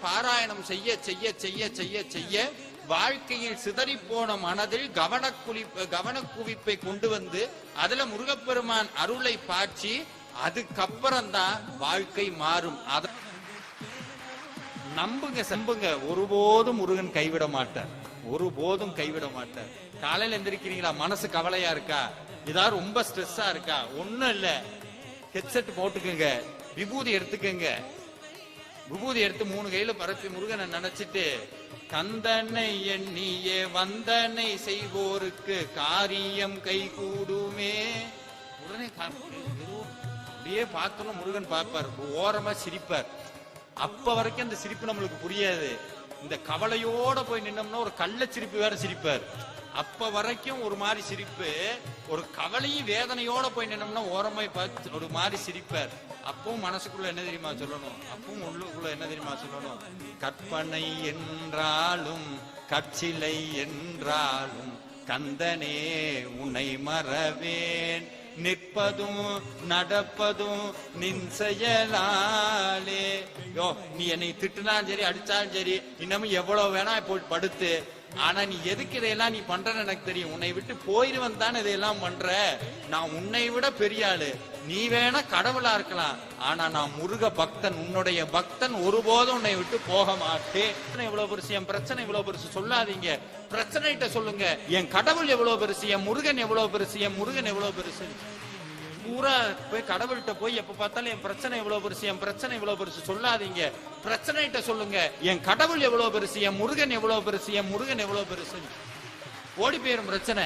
பாராயணம் செய்ய செய்ய செய்ய செய்ய செய்ய வாழ்க்கையில் சிதறி போன மனதில் கவனக்குவிப்பை கொண்டு வந்து அதுல முருகப்பெருமான் அருளை பாய்ச்சி அதுக்கப்புறம் தான் வாழ்க்கை மாறும். அத நம்புங்க, செம்புங்க, ஒருபோதும் முருகன் கைவிட மாட்டார், ஒருபோதும் கைவிட மாட்டார். காலையில எந்திரிக்கிறீங்களா, மனசு கவலையா இருக்கா, இதாவது ரொம்ப ஸ்ட்ரெஸ்ஸா இருக்கா, ஒண்ணும் இல்ல, ஹெட்செட் போட்டுக்குங்க, விபூதி எடுத்துக்கங்க, விபூதி எடுத்து 3 கையில பரப்பி முருகனை நினைச்சிட்டு கந்தனை எண்ணியே வந்தனை செய்வோருக்கு காரியம் கை கூடுமே. உடனே அப்படியே பார்க்கணும், முருகன் பார்ப்பார், ஓரமா சிரிப்பார். அப்ப வரைக்கும் அந்த சிரிப்பு நம்மளுக்கு புரியாது. இந்த கவலையோட போய் நின்னோம்னா ஒரு கள்ள சிரிப்பு வேற சிரிப்பார். அப்ப வரைக்கும் ஒரு மாதிரி சிரிப்பு, ஒரு கவலையும் வேதனையோட போய் நின்னோம்னா ஓரமாய் பார்த்து ஒரு மாதிரி சிரிப்பார். அப்பவும் மனசுக்குள்ள என்ன தெரியுமா சொல்லணும், அப்பவும் உள்ளுக்குள்ள என்ன தெரியுமா சொல்லணும், கற்பனை என்றாலும் கற்சிலை என்றாலும் கந்தனே உன்னை மறவேன், நிற்பதும் நடப்பதும் நின் செயலாலே. யோ, நீ என்னை திட்டுனாலும் சரி அடிச்சாலும் சரி, இன்னமும் எவ்வளவு வேணா போய் படுத்து, ஆனா நீ எதுக்கு இதையெல்லாம் நீ பண்றன்னு எனக்கு தெரியும். உன்னை விட்டு போயிருவன் தானே இதையெல்லாம் பண்ற. நான் உன்னை விட பெரிய ஆளு, நீ வேணா கடவுளா இருக்கலாம், ஆனா நான் முருக பக்தன், உன்னுடைய பக்தன், ஒருபோதும் உன்னை விட்டு போக மாட்டேன். எவ்வளவு பெருசு, என் பிரச்சனை எவ்வளவு பெருசு சொல்லாதீங்க, பிரச்சனைகிட்ட சொல்லுங்க. என் கடவுள் எவ்வளவு பெருசு, என் முருகன் எவ்வளவு பெருசு, என் முருகன் எவ்வளவு பெருசு. பூரா போய் கடவுள்கிட்ட போய் எப்ப பார்த்தாலும் என் பிரச்சனை எவ்வளவு பெருசு, என் பிரச்சனை எவ்வளவு பெருசு சொல்லாதீங்க, பிரச்சனைகிட்ட சொல்லுங்க. என் கடவுள் எவ்வளவு பெருசு, என் முருகன் எவ்வளவு பெருசு, என் முருகன் எவ்வளவு பெருசு. ஓடி போயிரும் பிரச்சனை.